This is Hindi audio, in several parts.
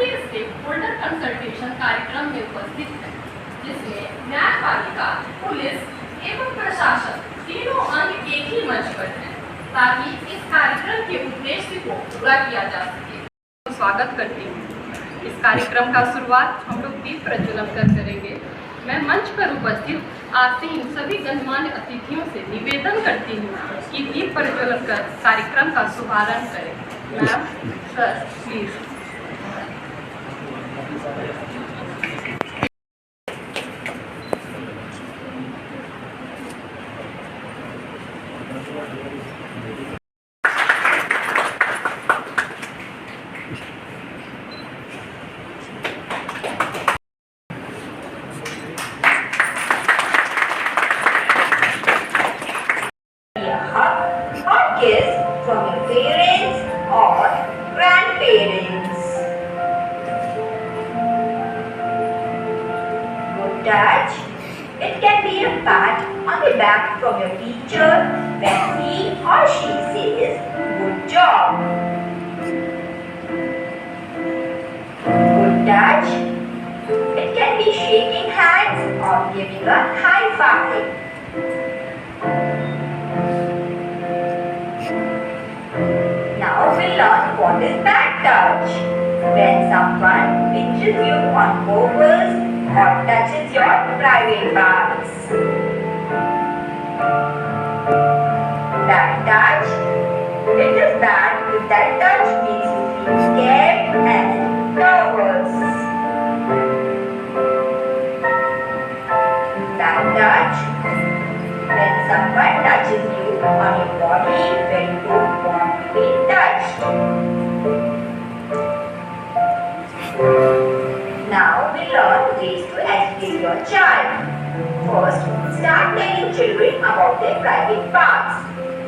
भारतीय स्टेक होल्डर कंसल्टेशन कार्यक्रम में उपस्थित है, जिसमें न्यायपालिका, पुलिस एवं प्रशासन तीनों अंग एक ही मंच पर हैं, ताकि इस कार्यक्रम के उद्देश्य को पूरा किया जा सके। स्वागत करती हूँ। इस कार्यक्रम का शुरुआत हम लोग दीप प्रज्वलन कर करेंगे। मैं मंच पर उपस्थित आसीन सभी गणमान्य अतिथियों से निवेदन करती हूँ कि दीप प्रज्वलन कर कार्यक्रम का शुभारंभ करें। Ma'am, sir, please. From your parents or grandparents. Good touch. It can be a pat on the back from your teacher when he or she says, "Good job." Good touch. It can be shaking hands or giving a high five. Now we'll learn what is bad touch. When someone pinches you on purpose or touches your private parts. Bad touch. It is bad if that touch makes you feel scared and nervous. Bad touch. When someone touches you on your body when you don't want to be touched. Now we learn ways to educate your child. First, start telling children about their private parts.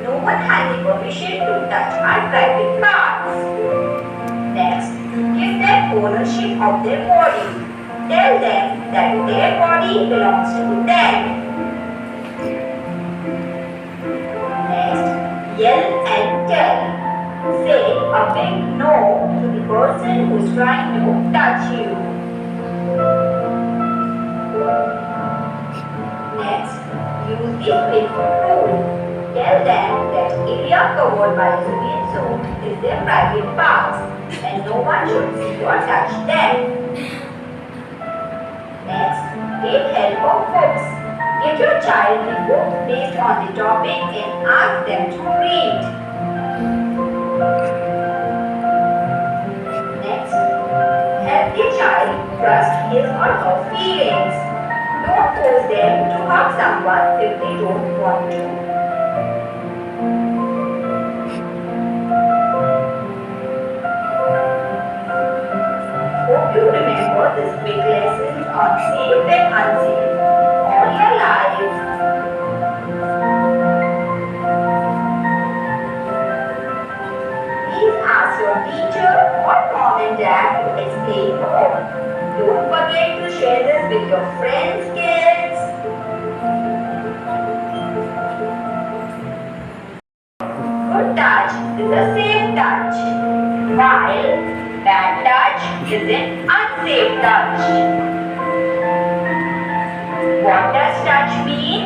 No one has the permission to touch our private parts. Next, give them ownership of their body. Tell them that their body belongs to them. Yell and tell. Say a big no to the person who's trying to touch you. Next, use the switch rule. Tell them that area covered by a switch zone is their private parts and no one should see or touch them. Next, take help of books. Give your child the book based on the topic and ask them to read. Next, help the child trust his or her feelings. Don't force them to hug someone if they don't want to. Hope you remember this big lessons on safe and unsafe all your life. Please ask your teacher or mom and dad to explain more. Don't forget to share this with your friends, kids. Good touch is a safe touch, while bad touch is an unsafe touch. What does touch mean?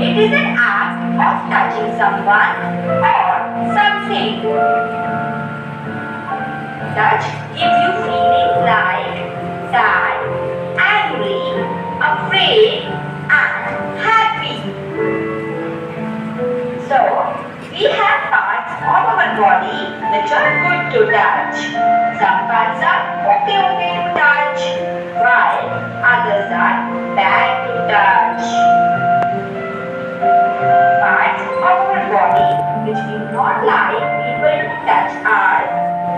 It is an act of touching someone or something. Touch gives you feelings like sad, angry, afraid, and happy. So, we have parts of our body which are good to touch. Some parts are okay to touch, while others are bad to touch. Parts of our body which we do not like people to touch are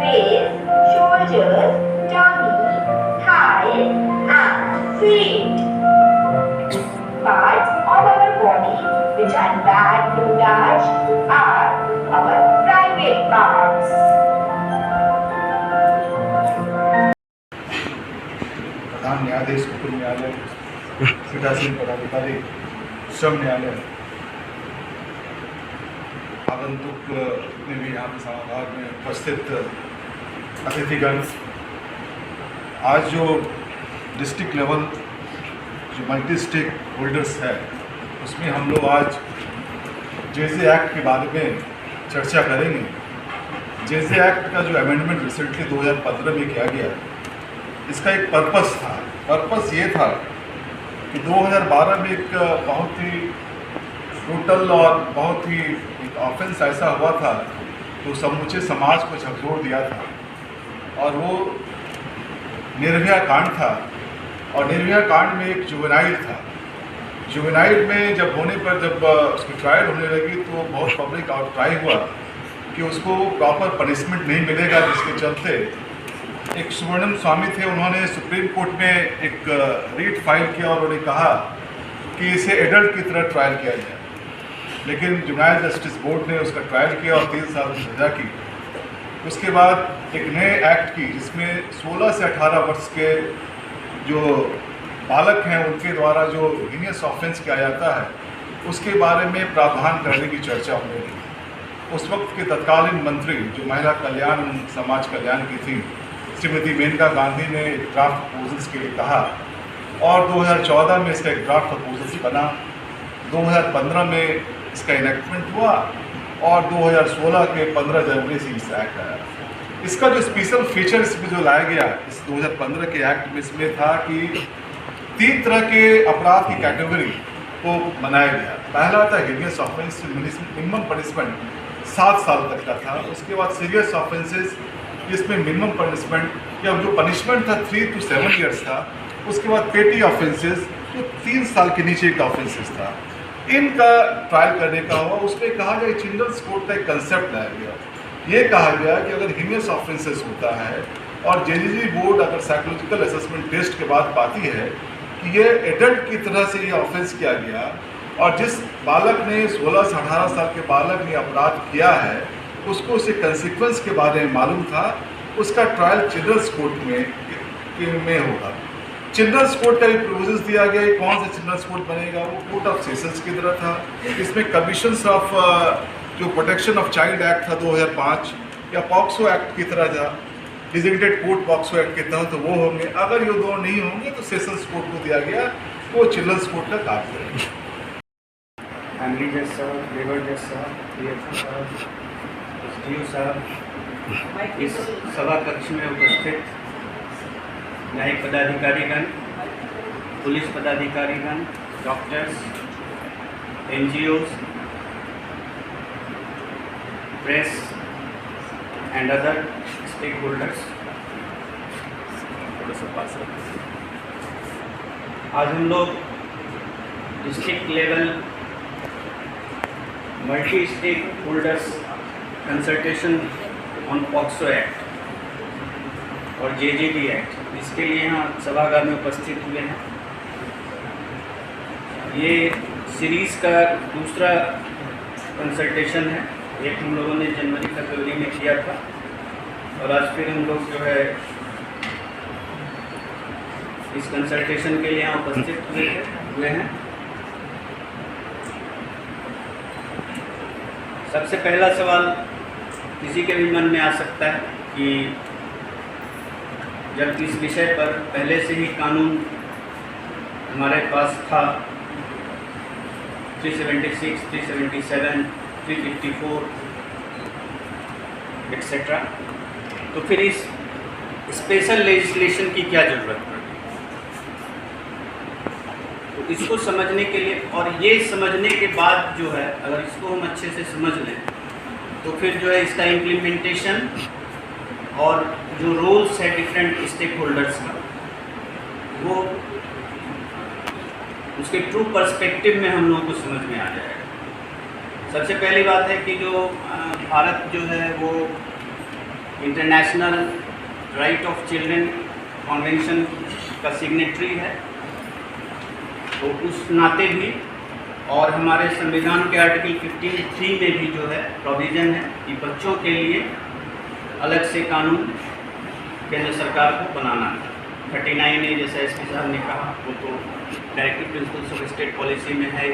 face, shoulders, tummy, thighs, and feet. Parts of our body which are bad to touch are our private parts. प्रधान न्यायाधीश उच्च न्यायालय पीठासीन पदाधिकारी श्रम न्यायालय आगंतुक ने भी यहाँ पे सभागार में उपस्थित अतिथिगण आज जो डिस्ट्रिक्ट लेवल जो मल्टी स्टेक होल्डर्स है उसमें हम लोग आज जेजे एक्ट के बारे में चर्चा करेंगे। जेजे एक्ट का जो अमेंडमेंट रिसेंटली 2015 में किया गया, इसका एक पर्पस था। पर्पस ये था कि 2012 में एक बहुत ही ब्रूटल और बहुत ही एक ऑफेंस ऐसा हुआ था तो समूचे समाज को झकझोर दिया था, और वो निर्भया कांड था। और निर्भया कांड में एक जुवेनाइल था। जुवेनाइल में जब होने पर जब उसकी ट्रायल होने लगी तो बहुत पब्लिक आउटक्राई हुआ कि उसको प्रॉपर पनिशमेंट नहीं मिलेगा, जिसके चलते एक सुवर्णम स्वामी थे, उन्होंने सुप्रीम कोर्ट में एक रीट फाइल किया और उन्होंने कहा कि इसे एडल्ट की तरह ट्रायल किया जाए। लेकिन जुवेनाइल जस्टिस बोर्ड ने उसका ट्रायल किया और 3 साल की सजा की। उसके बाद एक नए एक्ट की जिसमें 16 से 18 वर्ष के जो बालक हैं उनके द्वारा जो हीनियस ऑफेंस किया जाता है उसके बारे में प्रावधान करने की चर्चा होने लगी। उस वक्त के तत्कालीन मंत्री जो महिला कल्याण समाज कल्याण की थी, श्रीमती मेनका गांधी ने ड्राफ्ट प्रपोजल्स के लिए कहा और 2014 में इसका एक ड्राफ्ट प्रपोजल्स बना। 2015 में इसका इनेक्टमेंट हुआ और 2016 के 15 जनवरी से इस एक्ट आया। इसका जो स्पेशल फीचर इसमें जो लाया गया इस 2015 के एक्ट में इसमें था कि 3 तरह के अपराध की कैटेगरी को बनाया गया। पहला था हीनियस ऑफेंस, मिनिमम पनिशमेंट 7 साल तक का था। उसके बाद सीरियस ऑफेंसेस जिसमें मिनिमम पनिशमेंट या जो पनिशमेंट था 3 to 7 ईयर्स था। उसके बाद पेटी ऑफेंसेस जो 3 साल के नीचे का ऑफेंसेस था, इनका ट्रायल करने का हुआ। उसमें कहा गया चिल्ड्रंस कोर्ट का एक कंसेप्ट लाया गया। ये कहा गया कि अगर हीनियस ऑफेंसेस होता है और जेजीजी बोर्ड अगर साइकोलॉजिकल असेसमेंट टेस्ट के बाद पाती है कि ये एडल्ट की तरह से ये ऑफेंस किया गया और जिस बालक ने 16 से 18 साल के बालक ने अपराध किया है उसको उसे कंसिक्वेंस के बारे में मालूम था, उसका ट्रायल चिल्ड्रंस कोर्ट में होगा। चिल्ड्रंस कोर्ट का भी प्रोविजंस दिया गया। कौन सा चिल्ड्रंस कोर्ट बनेगा? वो कोर्ट ऑफ सेशंस की तरह था। इसमें कमीशंस ऑफ जो प्रोटेक्शन ऑफ चाइल्ड एक्ट था 2005 या पॉक्सो एक्ट की तरह था, डिजिग्नेटेड कोर्ट पॉक्सो एक्ट के तहत तो वो होंगे। अगर ये दोनों नहीं होंगे तो सेशंस कोर्ट को दिया गया, वो चिल्ड्रंस कोर्ट का काम करेगा। फैमिली जज साहब, लेबर जज साहब, DFO साहब, SDO साहब, इस सभा कक्ष में उपस्थित न्यायिक पदाधिकारीगण, पुलिस पदाधिकारीगण, doctors, NGOs, press and other stakeholders, आज हम लोग district level multi stake holders consultation on POCSO act और JJB एक्ट, इसके लिए यहाँ सभागार में उपस्थित हुए हैं। ये सीरीज़ का दूसरा कंसल्टेशन है। एक हम लोगों ने जनवरी फरवरी में किया था और आज फिर हम लोग जो है इस कंसल्टेशन के लिए यहाँ उपस्थित हुए हैं। सबसे पहला सवाल किसी के भी मन में आ सकता है कि जब इस विषय पर पहले से ही कानून हमारे पास था 376, 377, 354 एक्सेट्रा, तो फिर इस स्पेशल लेजिस्लेशन की क्या ज़रूरत पड़ी? तो इसको समझने के लिए और ये समझने के बाद जो है अगर इसको हम अच्छे से समझ लें तो फिर जो है इसका इम्प्लीमेंटेशन और जो रोल्स है डिफरेंट स्टेक होल्डर्स का वो उसके ट्रू पर्सपेक्टिव में हम लोगों को समझ में आ जाएगा। सबसे पहली बात है कि जो भारत जो है वो international right of children convention का सिग्नेटरी है, तो उस नाते भी और हमारे संविधान के आर्टिकल 53 में भी जो है प्रोविज़न है कि बच्चों के लिए अलग से कानून केंद्र सरकार को बनाना है। 39 ने जैसा SP साहब ने कहा वो तो directive principles of state policy में है।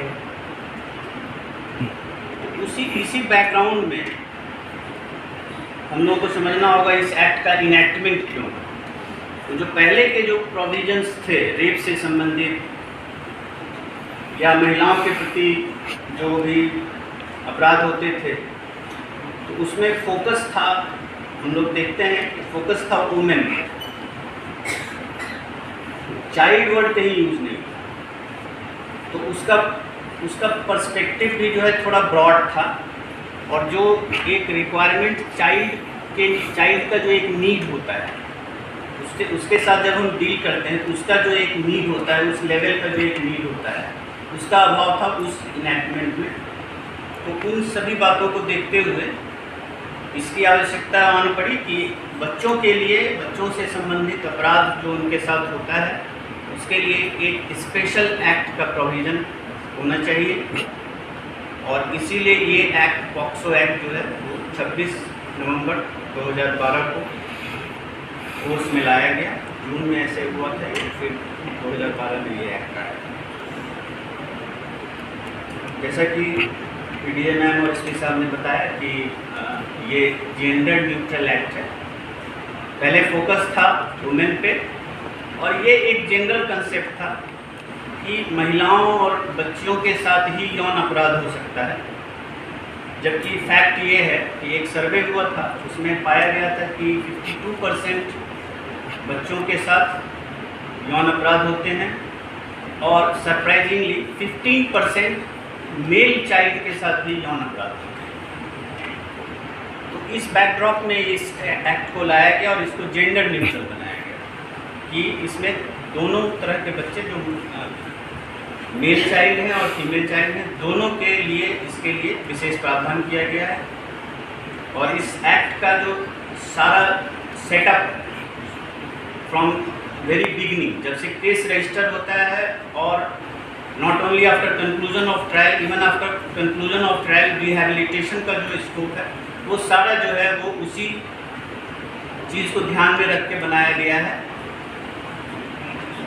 तो इसी बैकग्राउंड में हम लोगों को समझना होगा इस एक्ट का इनैक्टमेंट क्यों। तो जो पहले के जो प्रोविजंस थे रेप से संबंधित या महिलाओं के प्रति जो भी अपराध होते थे, तो उसमें फोकस था, हम लोग देखते हैं कि फोकस था वुमेन, चाइल्ड वर्ड कहीं यूज नहीं, तो उसका पर्सपेक्टिव भी जो है थोड़ा ब्रॉड था। और जो एक रिक्वायरमेंट चाइल्ड का जो एक नीड होता है, उसके साथ जब हम डील करते हैं तो उसका जो एक नीड होता है, उस लेवल का जो एक नीड होता है, उसका अभाव था उस इनैक्टमेंट में। तो उन सभी बातों को देखते हुए इसकी आवश्यकता आनी पड़ी कि बच्चों के लिए, बच्चों से संबंधित अपराध जो उनके साथ होता है, उसके लिए एक स्पेशल एक्ट का प्रोविज़न होना चाहिए। और इसीलिए ये एक्ट, पॉक्सो एक्ट जो है वो 26 नवंबर 2012 को फोर्स में लाया गया। जून में ऐसे हुआ था, फिर 2012 में ये एक्ट आया। जैसा कि पीडीए मैम और एसपी साहब ने बताया कि ये जेंडर न्यूट्रल एक्ट है। पहले फोकस था वुमेन पे, और ये एक जनरल कंसेप्ट था कि महिलाओं और बच्चियों के साथ ही यौन अपराध हो सकता है। जबकि फैक्ट ये है कि एक सर्वे हुआ था, उसमें पाया गया था कि 52% बच्चों के साथ यौन अपराध होते हैं, और सरप्राइजिंगली 15% मेल चाइल्ड के साथ भी यौन अपराध होते हैं। तो इस बैकड्रॉप में इस एक्ट को लाया गया और इसको जेंडर न्यूट्रल बनाया गया कि इसमें दोनों तरह के बच्चे, जो मेल चाइल्ड हैं और फीमेल चाइल्ड हैं, दोनों के लिए इसके लिए विशेष प्रावधान किया गया है। और इस एक्ट का जो सारा सेटअप फ्रॉम वेरी बिगिनिंग, जब से केस रजिस्टर होता है और not only after conclusion of trial, even after conclusion of trial, rehabilitation का जो स्कोप है वो सारा जो है वो उसी चीज़ को ध्यान में रख के बनाया गया है।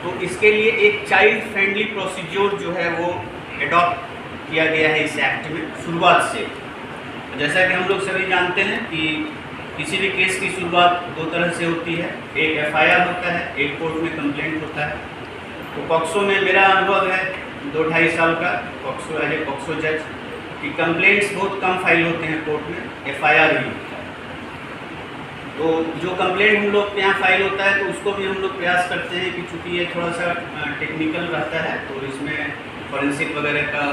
तो इसके लिए एक चाइल्ड फ्रेंडली प्रोसीजर जो है वो एडॉप्ट किया गया है इस एक्ट में शुरुआत से। जैसा कि हम लोग सभी जानते हैं कि किसी भी केस की शुरुआत दो तरह से होती है, एक एफआईआर होता है, एक कोर्ट में कंप्लेंट होता है। तो पॉक्सो में मेरा अनुभव है 2-2.5 साल का पॉक्सो एज ए पॉक्सो जज, कि कंप्लेंट्स बहुत कम फाइल होते हैं कोर्ट में, एफआईआर ही होता है। तो जो कंप्लेंट हम लोग के यहाँ फाइल होता है तो उसको भी हम लोग प्रयास करते हैं कि चूँकि ये थोड़ा सा टेक्निकल रहता है, तो इसमें फॉरेंसिक वगैरह का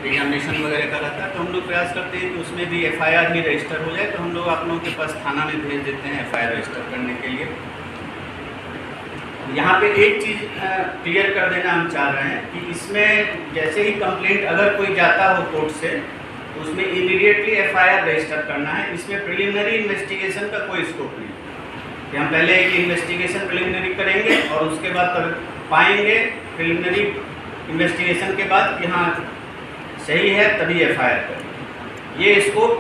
एग्जामिनेशन वगैरह का रहता है, तो हम लोग प्रयास करते हैं कि उसमें भी एफआईआर ही रजिस्टर हो जाए। तो हम लोग आप लोगों के पास थाना में भेज देते हैं एफआईआर रजिस्टर करने के लिए। यहाँ पे एक चीज़ क्लियर कर देना हम चाह रहे हैं कि इसमें जैसे ही कंप्लेंट अगर कोई जाता हो कोर्ट से, तो उसमें इमीडिएटली एफआईआर रजिस्टर करना है। इसमें प्रिलिमिनरी इन्वेस्टिगेशन का कोई स्कोप नहीं कि हम पहले एक इन्वेस्टिगेशन प्रिलिमिनरी करेंगे और उसके बाद तब पाएंगे प्रिलिमिनरी इन्वेस्टिगेशन के बाद कि हाँ सही है तभी एफआईआर करेंगे। ये स्कोप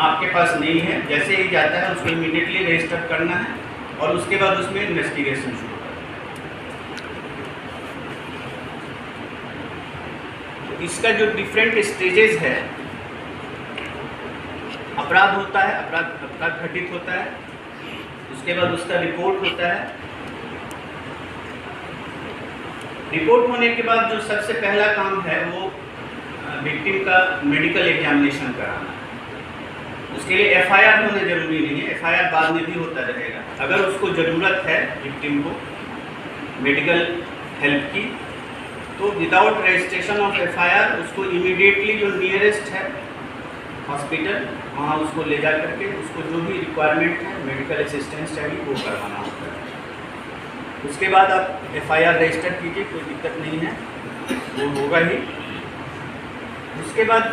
आपके पास नहीं है। जैसे ही जाता है उसको इमीडिएटली रजिस्टर करना है और उसके बाद उसमें इन्वेस्टिगेशन शुरू करना है। तो इसका जो डिफरेंट स्टेजेस है, अपराध होता है, अपराध घटित होता है, उसके बाद उसका रिपोर्ट होता है। रिपोर्ट होने के बाद जो सबसे पहला काम है वो विक्टिम का मेडिकल एग्जामिनेशन कराना है। उसके लिए एफआईआर होना जरूरी नहीं है, एफआईआर बाद में भी होता रहेगा। अगर उसको ज़रूरत है विक्टिम को मेडिकल हेल्प की, तो विदाउट रजिस्ट्रेशन ऑफ एफआईआर उसको इमीडिएटली जो नियरेस्ट है हॉस्पिटल, वहाँ उसको ले जा करके उसको जो भी रिक्वायरमेंट है मेडिकल असिस्टेंस चाहिए वो करवाना होता है। उसके बाद आप एफआईआर रजिस्टर कीजिए, कोई दिक्कत नहीं है, वो होगा ही। उसके बाद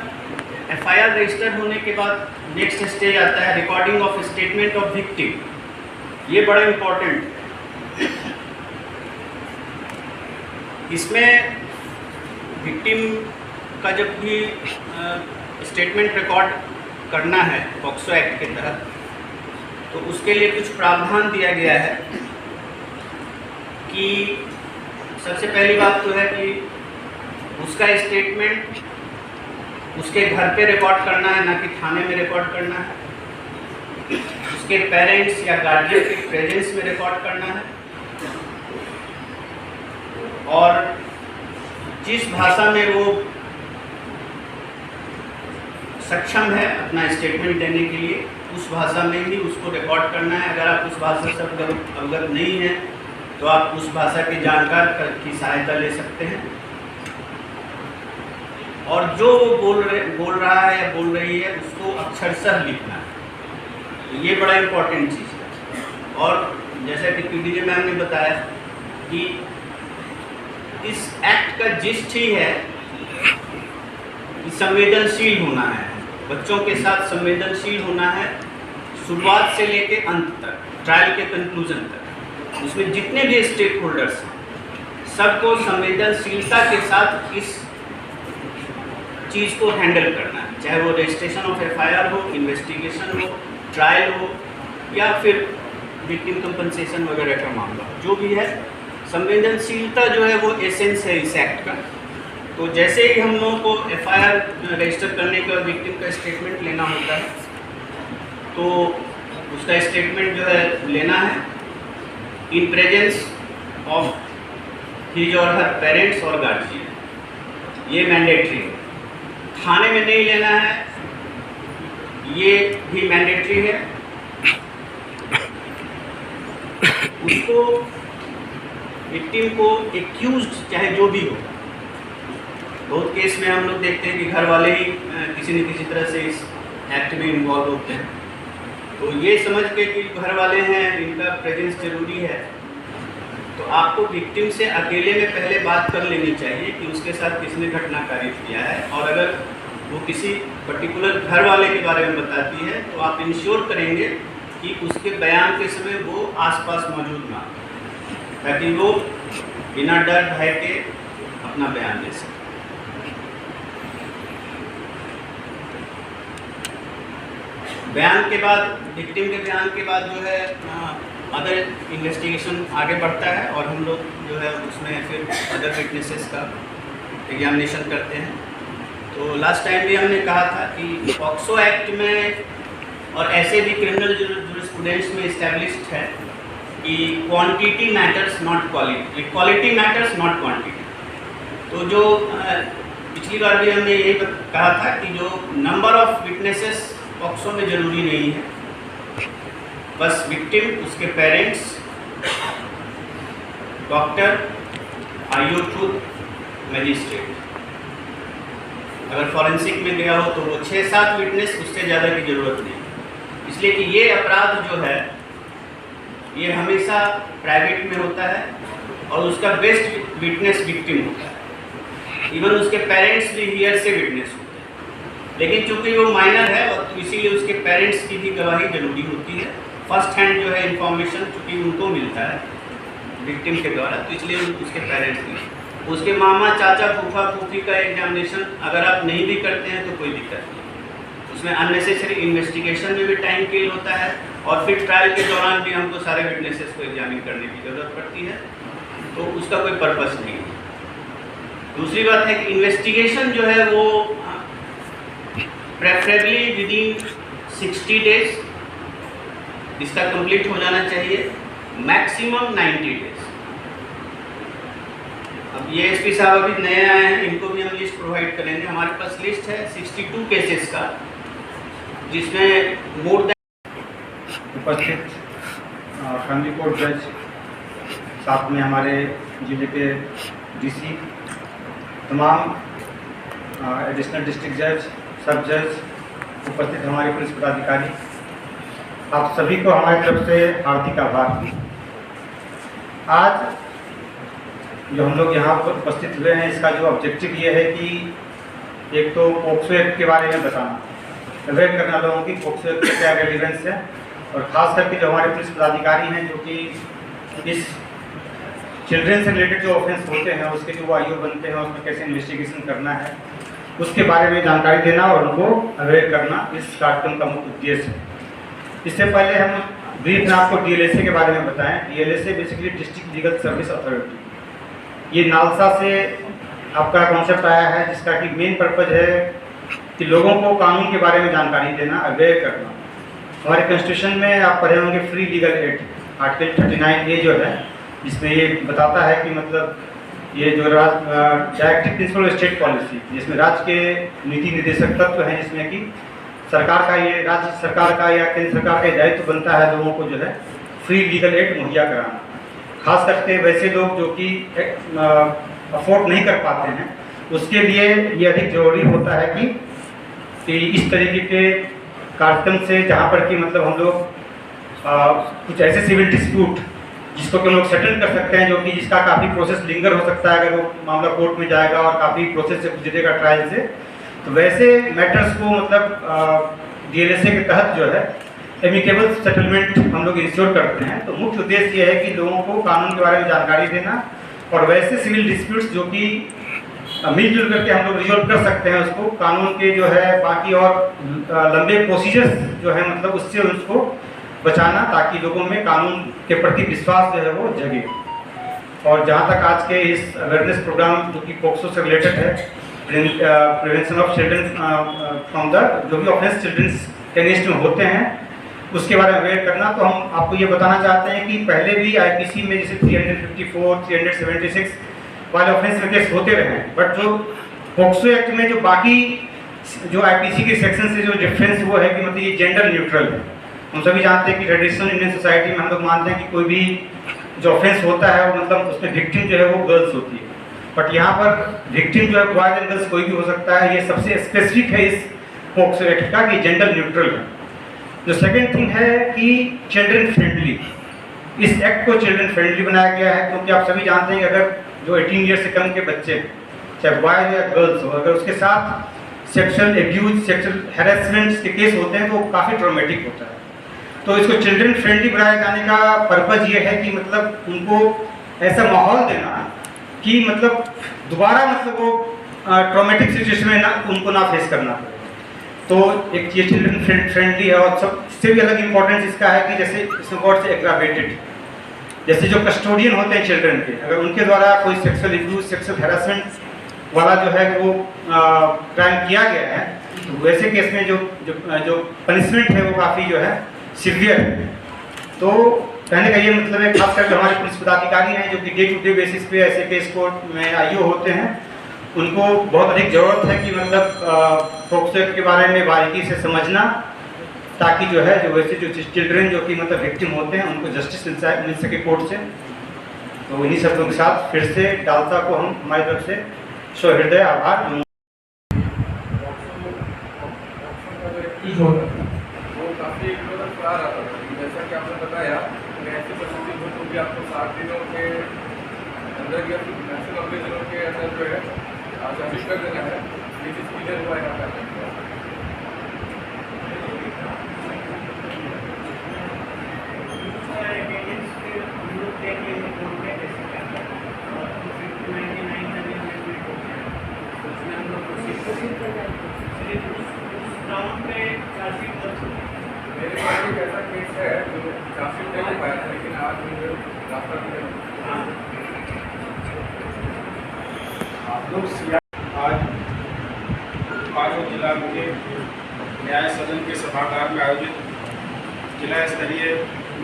एफआईआर रजिस्टर होने के बाद नेक्स्ट स्टेज आता है recording of statement of victim. ये बड़ा इम्पोर्टेंट है। इसमें विक्टिम का जब भी स्टेटमेंट रिकॉर्ड करना है पॉक्सो एक्ट के तहत, तो उसके लिए कुछ प्रावधान दिया गया है कि सबसे पहली बात तो है कि उसका स्टेटमेंट उसके घर पे रिकॉर्ड करना है, ना कि थाने में रिकॉर्ड करना है। उसके पेरेंट्स या गार्जियन के प्रेजेंस में रिकॉर्ड करना है, और जिस भाषा में वो सक्षम है अपना स्टेटमेंट देने के लिए उस भाषा में ही उसको रिकॉर्ड करना है। अगर आप उस भाषा से अवगत नहीं हैं तो आप उस भाषा के जानकार की सहायता ले सकते हैं, और जो वो बोल रहा है या बोल रही है उसको अक्षरशः लिखना है। ये बड़ा इम्पोर्टेंट चीज़ है। और जैसा कि पीडीजे मैम ने बताया कि इस एक्ट का जिस्ट ही है कि संवेदनशील होना है, बच्चों के साथ संवेदनशील होना है, शुरुआत से लेके अंत तक, ट्रायल के कंक्लूजन तक। उसमें जितने भी स्टेक होल्डर्स हैं सबको संवेदनशीलता के साथ इस चीज़ को हैंडल करना है, चाहे वो रजिस्ट्रेशन ऑफ एफआईआर हो, इन्वेस्टिगेशन हो, ट्रायल हो, या फिर विक्टिम कंपनसेशन वगैरह का मामला, जो भी है। संवेदनशीलता जो है वो एसेंस है इस एक्ट का। तो जैसे ही हम लोगों को एफआईआर रजिस्टर करने के बाद विक्टिम का स्टेटमेंट लेना होता है, तो उसका स्टेटमेंट जो है लेना है इन प्रेजेंस ऑफ हिज और हर पेरेंट्स और गार्जियन। ये मैंडेटरी है। थाने में नहीं लेना है, ये भी मैंडेटरी है। उसको विक्टिम को एक्यूज्ड चाहे जो भी हो, बहुत केस में हम लोग देखते हैं कि घर वाले ही किसी न किसी तरह से इस एक्ट में इन्वॉल्व होते हैं, तो ये समझ के कि घर वाले हैं, इनका प्रेजेंस जरूरी है, तो आपको विक्टिम से अकेले में पहले बात कर लेनी चाहिए कि उसके साथ किसने घटना कारित किया है। और अगर वो किसी पर्टिकुलर घर वाले के बारे में बताती है तो आप इंश्योर करेंगे कि उसके बयान के समय वो आसपास मौजूद ना हो, ताकि वो बिना डर भय के अपना बयान दे सके। बयान के बाद, विक्टिम के बयान के बाद जो है अदर इन्वेस्टिगेशन आगे बढ़ता है, और हम लोग जो है उसमें फिर अदर विटनेसेस का एग्जामिनेशन करते हैं। तो लास्ट टाइम भी हमने कहा था कि पॉक्सो एक्ट में और ऐसे भी क्रिमिनल जूरिस्प्रूडेंस में इस्टेब्लिश्ड है कि quantity matters not quality, quality matters not quantity. तो जो पिछली बार भी हमने यही कहा था कि जो नंबर ऑफ विटनेसेस पॉक्सो में ज़रूरी नहीं है, बस विक्टिम, उसके पेरेंट्स, डॉक्टर, आईओ खुद, मजिस्ट्रेट। अगर फॉरेंसिक में गया हो तो वो 6-7 विटनेस, उससे ज़्यादा की ज़रूरत नहीं। इसलिए कि ये अपराध जो है ये हमेशा प्राइवेट में होता है और उसका बेस्ट विटनेस विक्टिम होता है। इवन उसके पेरेंट्स भी हियर से विटनेस होते हैं, लेकिन चूंकि वो माइनर है और तो इसीलिए उसके पेरेंट्स की भी गवाही जरूरी होती है। फर्स्ट हैंड जो है इंफॉर्मेशन चूँकि उनको मिलता है विक्टिम के द्वारा, तो इसलिए उसके पेरेंट्स भी। उसके मामा, चाचा, फूफा, फूफी का एग्जामिनेशन अगर आप नहीं भी करते हैं तो कोई दिक्कत नहीं। उसमें अननेसेसरी इन्वेस्टिगेशन में भी टाइम किल होता है, और फिर ट्रायल के दौरान भी हमको सारे विटनेसेस को एग्जामिन करने की ज़रूरत पड़ती है, तो उसका कोई पर्पस नहीं है। दूसरी बात है कि इन्वेस्टिगेशन जो है वो प्रेफरेबली विदिन 60 डेज इसका कंप्लीट हो जाना चाहिए, मैक्सिमम 90 डेज। अब ये एसपी साहब अभी नए आए हैं, इनको भी हम लिस्ट प्रोवाइड करेंगे। हमारे पास लिस्ट है 62 केसेस का, जिसमें मोर देन उपस्थित फैमिली कोर्ट जज, साथ में हमारे जिले के डीसी, तमाम एडिशनल डिस्ट्रिक्ट जज, सब जज, उपस्थित हमारे पुलिस पदाधिकारी, आप सभी को हमारी तरफ से हार्दिक आभार। आज जो हम लोग यहाँ पर उपस्थित हुए हैं, इसका जो ऑब्जेक्टिव ये है कि एक तो पॉक्सो एक्ट के बारे में बताना, अवेयर करना लोगों की पॉक्सो एक्ट का क्या रेलिवेंस है, और ख़ास करके जो हमारे पुलिस पदाधिकारी हैं जो कि इस चिल्ड्रेन से रिलेटेड जो ऑफेंस होते हैं उसके जो आईओ बनते हैं उसमें कैसे इन्वेस्टिगेशन करना है, उसके बारे में जानकारी देना और उनको अवेयर करना इस कार्यक्रम का मुख्य उद्देश्य है। इससे पहले हम ब्रीफ में आपको डीएलएसए के बारे में बताएं। DLSA basically district legal service authority, ये नालसा से आपका कॉन्सेप्ट आया है, जिसका कि मेन पर्पज है कि लोगों को कानून के बारे में जानकारी देना, अवेयर करना। हमारे कॉन्स्टिट्यूशन में आप पढ़े होंगे free legal aid, article 39A जो है, जिसमें ये बताता है कि मतलब ये जो डायरेक्टिव प्रिंसिपल स्टेट पॉलिसी, जिसमें राज्य के नीति निर्देशक तत्व हैं, जिसमें कि सरकार का, ये राज्य सरकार का या केंद्र सरकार का दायित्व बनता है लोगों को जो है फ्री लीगल एड मुहैया कराना। खास करके वैसे लोग जो कि अफोर्ड नहीं कर पाते हैं, उसके लिए ये अधिक जरूरी होता है कि इस तरीके के कार्यक्रम से, जहाँ पर कि मतलब हम लोग कुछ ऐसे सिविल डिस्प्यूट जिसको कि हम लोग सेटल कर सकते हैं, जो कि जिसका काफ़ी प्रोसेस लिंगर हो सकता है, अगर वो मामला कोर्ट में जाएगा और काफ़ी प्रोसेस से गुजरेगा ट्रायल से, तो वैसे मैटर्स को मतलब DLSA के तहत जो है एमिकेबल सेटलमेंट हम लोग इंश्योर करते हैं। तो मुख्य उद्देश्य ये है कि लोगों को कानून के बारे में जानकारी देना, और वैसे सिविल डिस्प्यूट्स जो कि मिलजुल करके हम लोग रिजॉल्व कर सकते हैं, उसको कानून के जो है बाकी और लंबे प्रोसीजर्स जो है मतलब उससे उसको बचाना, ताकि लोगों में कानून के प्रति विश्वास जो है वो जगे। और जहाँ तक आज के इस अवेयरनेस प्रोग्राम जो कि पोक्सो से रिलेटेड है, prevention of children from the जो भी ऑफेंस चिल्ड्रंस के अगेंस्ट में होते हैं, उसके बारे में अवेयर करना, तो हम आपको ये बताना चाहते हैं कि पहले भी IPC में जैसे 354, 376 वाले ऑफेंस में केस होते रहे हैं, बट जो पोक्सो एक्ट में जो बाकी जो IPC के सेक्शन से जो डिफरेंस वो है कि मतलब ये जेंडर न्यूट्रल है। हम सभी जानते हैं कि ट्रेडिशनल इंडियन सोसाइटी में हम लोग मानते हैं कि कोई भी जो ऑफेंस होता है वो मतलब उसमें विक्टिम जो है वो गर्ल्स होती है, बट यहाँ पर विक्टिम जो है बॉयज एंड गर्ल्स कोई भी हो सकता है। ये सबसे स्पेसिफिक है इस पोक्सो एक्ट का कि जेंडर न्यूट्रल है। जो सेकेंड थिंग है कि चिल्ड्रन फ्रेंडली, इस एक्ट को चिल्ड्रन फ्रेंडली बनाया गया है, क्योंकि आप सभी जानते हैं कि अगर जो 18 ईयर से कम के बच्चे, चाहे बॉयज या गर्ल्स हो, अगर उसके साथ सेक्सुअल एब्यूज, सेक्सुअल हैरेसमेंट के केस होते हैं तो काफ़ी ट्रॉमेटिक होता है। तो इसको चिल्ड्रन फ्रेंडली बनाए जाने का पर्पज ये है कि मतलब उनको ऐसा माहौल देना कि मतलब दोबारा मतलब वो ट्रॉमेटिक सिचुएशन में ना उनको ना फेस करना पड़े। तो एक ये चिल्ड्रन फ्रेंडली है। और सबसे भी अलग इम्पोर्टेंस इसका है कि जैसे इसमें वर्ड से एग्रावेटेड, जैसे जो कस्टोडियन होते हैं चिल्ड्रन के, अगर उनके द्वारा कोई सेक्सुअल एब्यूज, सेक्सुअल हैरेसमेंट वाला जो है वो क्राइम किया गया है, तो वैसे केस में जो पनिशमेंट है वो काफ़ी जो है सीवियर है। तो कहने का ये मतलब है, खास करके हमारे पुलिस पदाधिकारी हैं जो कि डे टू डे बेसिस पे ऐसे केस कोर्ट में IO होते हैं, उनको बहुत अधिक ज़रूरत है कि मतलब पोक्सो एक्ट के बारे में बारीकी से समझना, ताकि जो है जो वैसे जो चिल्ड्रन जो कि मतलब विक्टिम होते हैं उनको जस्टिस मिल सके कोर्ट से। तो इन्हीं शब्दों के साथ फिर से डालता को हम हमारी तरफ से सहृदय आभार। वो काफ़ी आ रहा था, जैसा कि आपने बताया कि ऐसी परिस्थिति हो तो भी आपको 60 दिनों के अंदर या फिर मैक्सिमम 90 दिनों के अंदर जो है आज़ादी कर देना है। ये चीज़ क्लियर हुआ यहाँ पर। मेरे पास एक ऐसा केस है जो काफ़ी नहीं पाया था, लेकिन आज मुझे रास्ता मिला। आप लोग आज पाँचों जिला के न्याय सदन के सभागार में आयोजित जिला स्तरीय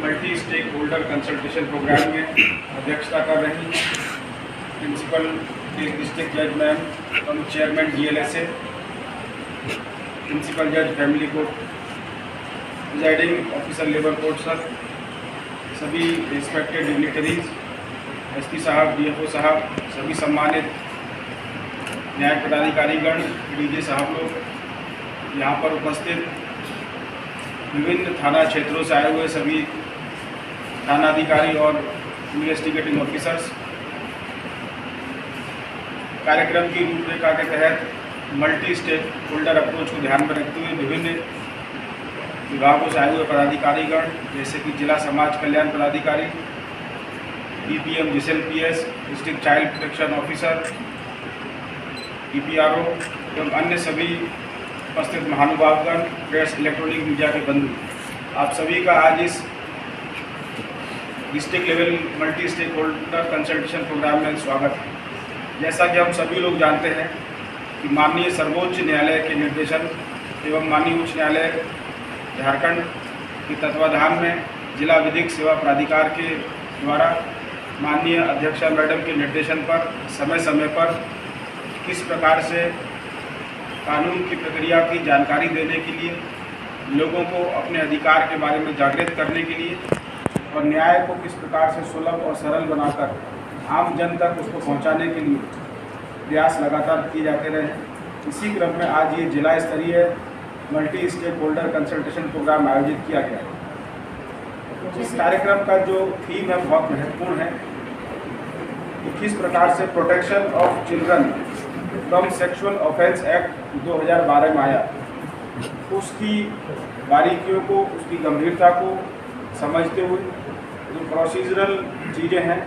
multi stake holder consultation programme में अध्यक्षता कर रही हैं प्रिंसिपल डिस्ट्रिक्ट जज मैम और चेयरमैन DLSA, प्रिंसिपल जज family court, presiding officer labour court sir, सभी रिस्पेक्टेड डिग्निटरीज, SP साहब, DFO साहब, सभी सम्मानित न्याय पदाधिकारीगण, DJ साहब लोग, यहाँ पर उपस्थित विभिन्न थाना क्षेत्रों से आए हुए सभी थानाधिकारी और इन्वेस्टिगेटिंग ऑफिसर्स। कार्यक्रम की रूपरेखा के तहत मल्टी स्टेक होल्डर अप्रोच को ध्यान में रखते हुए विभिन्न विभागों से आए हुए पदाधिकारीगण, जैसे कि जिला समाज कल्याण पदाधिकारी, DPM GCLPS, district child protection officer, DPRO एवं अन्य सभी उपस्थित महानुभावगण, प्रेस, इलेक्ट्रॉनिक मीडिया के बंधु, आप सभी का आज इस district level multi stake holder consultation programme में स्वागत है। जैसा कि हम सभी लोग जानते हैं कि माननीय सर्वोच्च न्यायालय के निर्देशन एवं माननीय उच्च न्यायालय झारखंड के तत्वाधान में जिला विधिक सेवा प्राधिकार के द्वारा माननीय अध्यक्षा मैडम के निर्देशन पर समय समय पर किस प्रकार से कानून की प्रक्रिया की जानकारी देने के लिए, लोगों को अपने अधिकार के बारे में जागृत करने के लिए और न्याय को किस प्रकार से सुलभ और सरल बनाकर आम जन तक उसको पहुंचाने के लिए प्रयास लगातार किए जाते रहे। इसी क्रम में आज ये जिला स्तरीय multi stake holder consultation programme आयोजित किया गया है। इस कार्यक्रम का जो थीम है बहुत महत्वपूर्ण है कि किस प्रकार से protection of children from sexual offence act 2012 में आया, उसकी बारीकियों को, उसकी गंभीरता को समझते हुए जो प्रोसीजरल चीज़ें हैं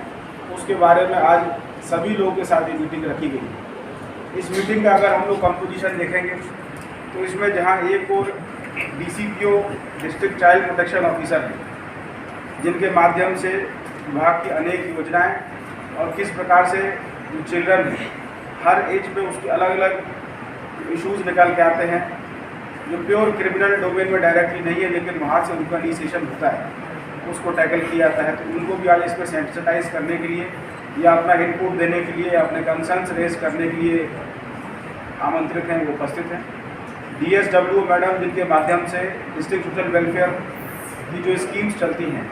उसके बारे में आज सभी लोगों के साथ ये मीटिंग रखी गई। इस मीटिंग का अगर हम लोग कंपोजिशन देखेंगे तो इसमें जहां एक और DCPO district child protection officer हैं, जिनके माध्यम से विभाग की अनेक योजनाएं और किस प्रकार से जो चिल्ड्रन हैं हर एज पे उसके अलग अलग इश्यूज निकल के आते हैं जो प्योर क्रिमिनल डोमेन में डायरेक्टली नहीं है, लेकिन वहाँ से उनका इनिशिएशन होता है, उसको टैकल किया जाता है। तो उनको भी आज इसमें सेंसिटाइज करने के लिए या अपना इनपुट देने के लिए, अपने कंसर्न्स रेज करने के लिए आमंत्रित हैं, वो उपस्थित हैं। DSW मैडम, जिनके माध्यम से डिस्ट्रिक्ट सोशल वेलफेयर की जो स्कीम्स चलती हैं,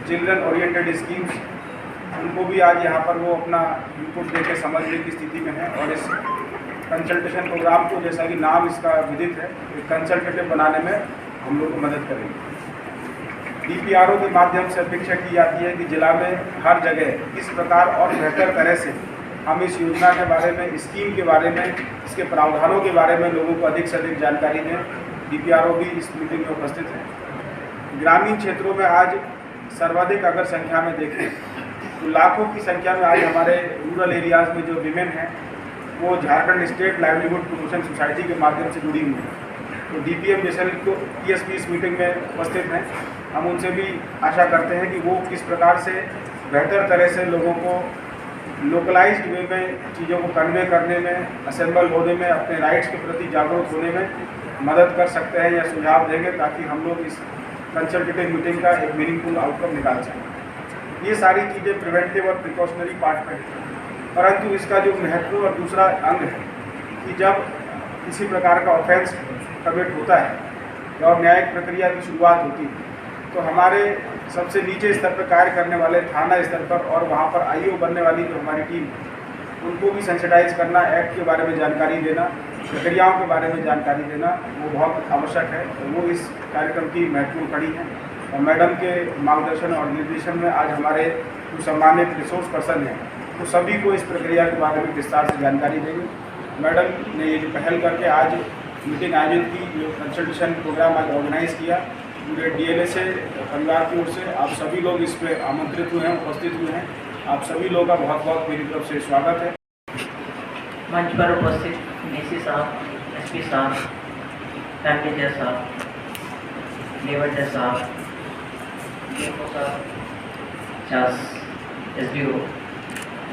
चिल्ड्रन ओरिएंटेड स्कीम्स, उनको भी आज यहाँ पर वो अपना इनपुट दे के समझने की स्थिति में है और इस कंसल्टेशन प्रोग्राम को, जैसा कि नाम इसका विदित है, कंसल्टेटिव बनाने में हम लोग को मदद करेंगे। DPRO के माध्यम से अपेक्षा की जाती है कि जिला में हर जगह किस प्रकार और बेहतर तरह से हम इस योजना के बारे में, स्कीम के बारे में, इसके प्रावधानों के बारे में लोगों को अधिक से अधिक जानकारी दें। DPRO भी इस मीटिंग में उपस्थित हैं। ग्रामीण क्षेत्रों में आज सर्वाधिक अगर संख्या में देखें तो लाखों की संख्या में आज हमारे रूरल एरियाज़ में जो विमेन हैं वो Jharkhand state livelihood promotion society के माध्यम से जुड़ी हुई हैं। तो DPM जैसे को TSP इस मीटिंग में उपस्थित हैं। हम उनसे भी आशा करते हैं कि वो किस प्रकार से बेहतर तरह से लोगों को लोकलाइज्ड वे में चीज़ों को कन्वे करने में, असेंबल होने में, अपने राइट्स के प्रति जागरूक होने में मदद कर सकते हैं या सुझाव देंगे, ताकि हम लोग इस कंसल्टेटिव मीटिंग का एक मीनिंगफुल आउटकम निकाल सकें। ये सारी चीज़ें प्रिवेंटिव और प्रिकॉशनरी पार्ट में हैं, परंतु इसका जो महत्वपूर्ण और दूसरा अंग है कि जब किसी प्रकार का ऑफेंस कमिट होता है और न्यायिक प्रक्रिया की शुरुआत होती है तो हमारे सबसे नीचे स्तर पर कार्य करने वाले थाना स्तर पर और वहाँ पर IO बनने वाली जो हमारी टीम, उनको भी सेंसिटाइज करना, एक्ट के बारे में जानकारी देना, प्रक्रियाओं के बारे में जानकारी देना, वो बहुत आवश्यक है। तो वो इस कार्यक्रम की महत्वपूर्ण कड़ी है और मैडम के मार्गदर्शन और निर्देशन में आज हमारे जो सम्मानित रिसोर्स पर्सन हैं वो सभी को इस प्रक्रिया के बारे में विस्तार से जानकारी देंगे। मैडम ने ये जो पहल करके आज मीटिंग आयोजित की, जो कंसल्टेशन प्रोग्राम आज ऑर्गेनाइज़ किया, पूरे DLA से, परिवार की ओर से आप सभी लोग इस पर आमंत्रित हुए हैं, उपस्थित हुए हैं। आप सभी लोगों का बहुत बहुत मेरी तरफ से स्वागत है। मंच पर उपस्थित DC साहब, SP साहब, मैनेजर साहब, लेबर साहब, DFO साहब, SDO,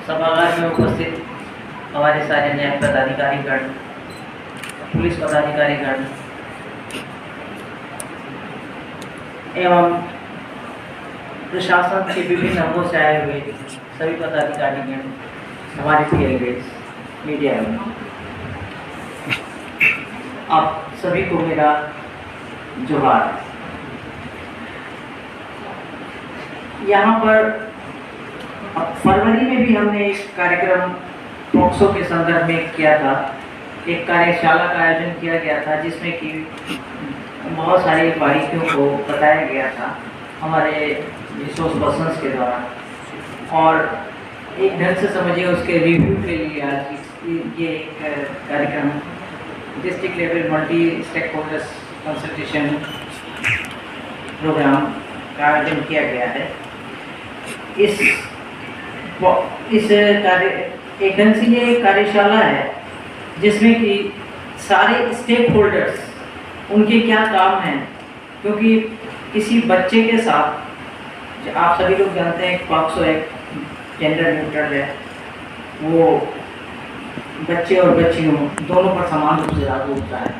सभागार में उपस्थित हमारे सारे न्याय पदाधिकारीगण, पुलिस पदाधिकारीगण एवं प्रशासन के विभिन्न अंगों से आए हुए सभी पदाधिकारीगण, हमारे PLAs, मीडिया में, आप सभी को मेरा जोहार। यहाँ पर फरवरी में भी हमने एक कार्यक्रम पोक्सो के संदर्भ में किया था, एक कार्यशाला का आयोजन किया गया था जिसमें कि बहुत सारी बारीकियों को बताया गया था हमारे रिसोर्स पर्सन्स के द्वारा, और एक ढंग से समझिए उसके रिव्यू के लिए आज ये एक कार्यक्रम district level multi stake holders consultation programme का आयोजन किया गया है। इस कार्य एक ढंग से ये कार्यशाला है जिसमें कि सारे स्टेक होल्डर्स, उनके क्या काम हैं, क्योंकि किसी बच्चे के साथ, आप सभी लोग जानते हैं पॉक्सो एक्ट जेंडर न्यूट्रल है, वो बच्चे और बच्चियों दोनों पर समान रूप से लागू होता है।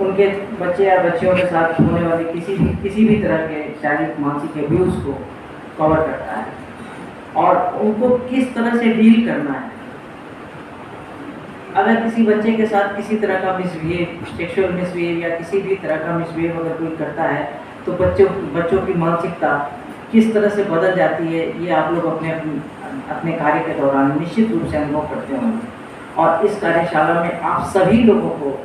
उनके बच्चे या बच्चियों के साथ होने वाले किसी भी तरह के शारीरिक मानसिक एब्यूज़ को कवर करता है और उनको किस तरह से डील करना है। अगर किसी बच्चे के साथ किसी तरह का मिसबिहेव, सेक्सुअल मिसबिहेव या किसी भी तरह का मिसबिहेव अगर कोई करता है तो बच्चों की मानसिकता किस तरह से बदल जाती है, ये आप लोग अपने कार्य के दौरान निश्चित रूप से अनुभव करते होंगे। और इस कार्यशाला में आप सभी लोगों को,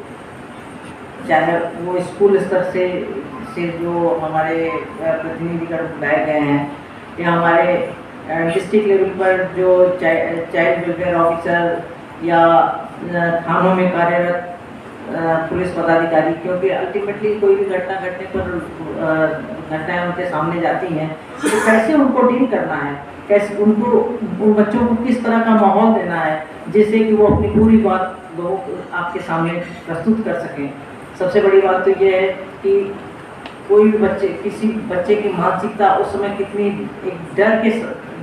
चाहे वो स्कूल स्तर से जो हमारे प्रतिनिधिगण बुलाए गए हैं या हमारे डिस्ट्रिक्ट लेवल पर जो चाइल्ड वेलफेयर ऑफिसर या थानों में कार्यरत पुलिस पदाधिकारी, क्योंकि अल्टीमेटली कोई भी घटना घटने पर घटनाएं उनके सामने जाती हैं तो कैसे उनको डील करना है, कैसे उन बच्चों को किस तरह का माहौल देना है जिससे कि वो अपनी पूरी बात लोगों आपके सामने प्रस्तुत कर सकें। सबसे बड़ी बात तो ये है कि कोई भी किसी बच्चे की मानसिकता उस समय कितनी एक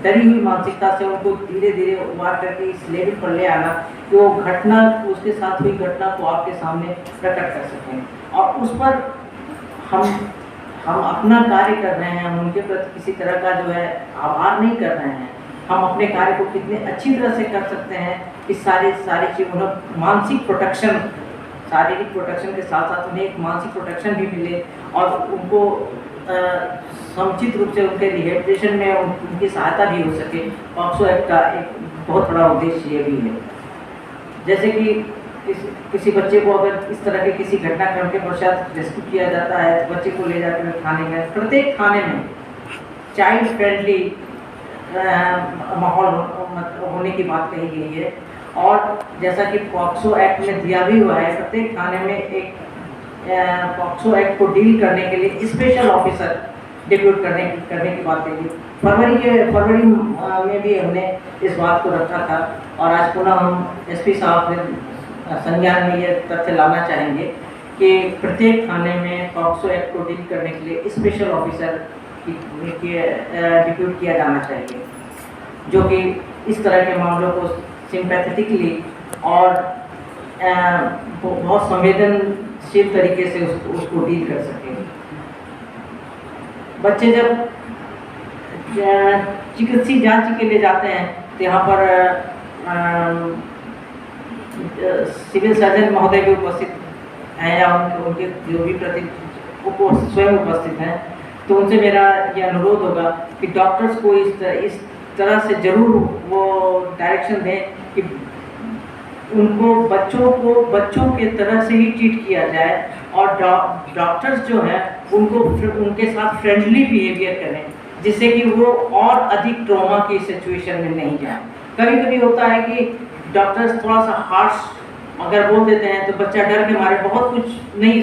डरी हुई मानसिकता से उनको धीरे धीरे उबार करके इस लेवल पर ले आना कि वो घटना, उसके साथ हुई घटना को आपके सामने प्रकट कर सकें और उस पर हम अपना कार्य कर रहे हैं, हम उनके प्रति किसी तरह का जो है आभार नहीं कर रहे हैं। हम अपने कार्य को कितने अच्छी तरह से कर सकते हैं कि सारी चीज़ों, मानसिक प्रोटेक्शन, शारीरिक प्रोटेक्शन के साथ साथ उन्हें एक मानसिक प्रोटेक्शन भी मिले और उनको समुचित रूप से उनके रिहेबिलिटेशन में उनकी सहायता भी हो सके। पॉक्सो एक्ट का एक बहुत बड़ा उद्देश्य ये भी है। जैसे कि किसी बच्चे को अगर इस तरह के किसी घटनाक्रम के पश्चात रेस्क्यू किया जाता है तो बच्चे को ले जाकर थाने में, प्रत्येक थाने में चाइल्ड फ्रेंडली माहौल होने की बात कही गई है। और जैसा कि पॉक्सो एक्ट में दिया भी हुआ है, प्रत्येक थाने में एक पॉक्सो एक्ट को डील करने के लिए स्पेशल ऑफिसर डिप्यूट करने की बात कही। फरवरी में भी हमने इस बात को रखा था और आज पुनः हम एसपी साहब ने संज्ञान में ये तथ्य लाना चाहेंगे कि प्रत्येक थाने में पॉक्सो एक्ट को डील करने के लिए स्पेशल ऑफिसर डिप्यूट किया जाना चाहिए, जो कि इस तरह के मामलों को सिंपैथेटिकली और बहुत संवेदनशील तरीके से उसको डील कर सके। बच्चे जब चिकित्सीय जांच के लिए जाते हैं तो यहाँ पर सिविल सर्जन महोदय भी उपस्थित हैं या उनके जो भी स्वयं उपस्थित हैं, तो उनसे मेरा ये अनुरोध होगा कि डॉक्टर्स को इस तरह से जरूर वो डायरेक्शन दें कि उनको बच्चों के तरह से ही ट्रीट किया जाए और डॉक्टर्स जो हैं उनको उनके साथ फ्रेंडली बिहेवियर करें, जिससे कि वो और अधिक ट्रॉमा की सिचुएशन में नहीं जाए। कभी कभी होता है कि डॉक्टर्स थोड़ा सा हार्श अगर बोल देते हैं तो बच्चा डर के मारे बहुत कुछ नहीं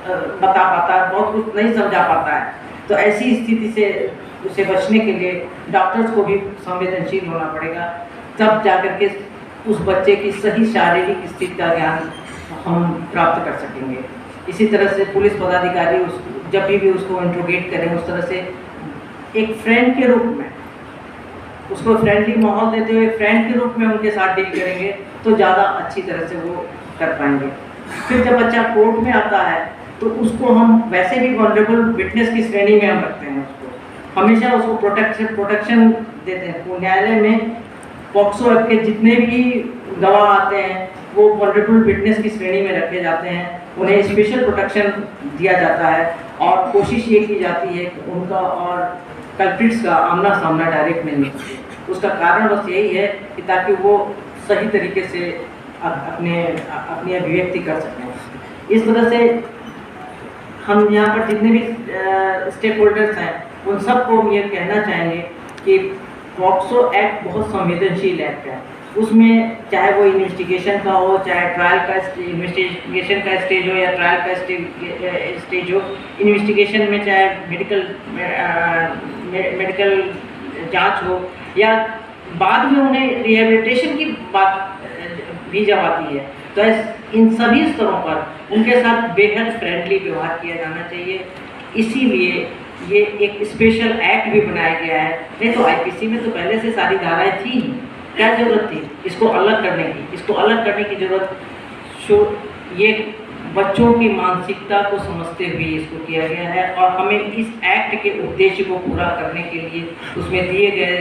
बता पाता, बहुत कुछ नहीं समझा पाता है। तो ऐसी स्थिति से उसे बचने के लिए डॉक्टर्स को भी संवेदनशील होना पड़ेगा, तब जाकर के उस बच्चे की सही शारीरिक स्थिति का ज्ञान हम प्राप्त कर सकेंगे। इसी तरह से पुलिस पदाधिकारी जब भी उसको इंट्रोगेट करें उस तरह से एक फ्रेंड के रूप में, उसको फ्रेंडली माहौल देते हुए फ्रेंड के रूप में उनके साथ डील करेंगे तो ज़्यादा अच्छी तरह से वो कर पाएंगे। फिर जब बच्चा कोर्ट में आता है तो उसको हम वैसे भी वनरेबल विटनेस की श्रेणी में हम रखते हैं, उसको हमेशा उसको प्रोटेक्शन देते हैं। न्यायालय में पॉक्सो एक्ट के जितने भी गवाह आते हैं वो वनरेबल विटनेस की श्रेणी में रखे जाते हैं, उन्हें स्पेशल प्रोटेक्शन दिया जाता है और कोशिश ये की जाती है कि उनका और कल्प्रिट्स का आमना सामना डायरेक्ट नहीं हो। उसका कारण बस यही है कि ताकि वो सही तरीके से अपनी अभिव्यक्ति कर सकें। इस तरह से हम यहाँ पर जितने भी स्टेक होल्डर्स हैं उन सबको ये कहना चाहेंगे कि पॉक्सो एक्ट बहुत संवेदनशील एक्ट है। उसमें चाहे वो इन्वेस्टिगेशन का हो, चाहे ट्रायल का इन्वेस्टिगेशन का स्टेज हो या ट्रायल का स्टेज हो, इन्वेस्टिगेशन में चाहे मेडिकल जांच हो या बाद में उन्हें रिहेबिलिटेशन की बात भी जब आती है तो इन सभी स्तरों पर उनके साथ बेहद फ्रेंडली व्यवहार किया जाना चाहिए। इसीलिए ये एक स्पेशल एक्ट भी बनाया गया है। नहीं तो आईपीसी में तो पहले से सारी धाराएं थी, क्या जरूरत थी इसको अलग करने की? इसको अलग करने की जरूरत ये बच्चों की मानसिकता को समझते हुए इसको किया गया है और हमें इस एक्ट के उद्देश्य को पूरा करने के लिए उसमें दिए गए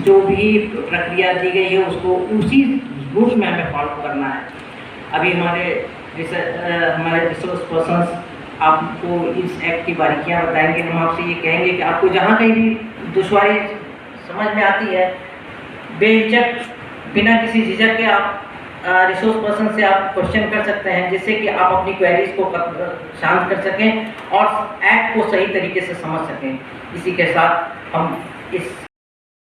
जो भी प्रक्रिया दी गई है उसको उसी रूप में हमें फॉलो करना है। अभी हमारे रिसोर्स पर्सन्स आपको इस एक्ट की बारीकियाँ बताएंगे। हम आपसे ये कहेंगे कि आपको जहाँ कहीं भी दुश्वारी समझ में आती है, बेहिचक बिना किसी झिझक के आप रिसोर्स पर्सन से आप क्वेश्चन कर सकते हैं, जिससे कि आप अपनी क्वेरीज को शांत कर सकें और एक्ट को सही तरीके से समझ सकें। इसी के साथ हम इस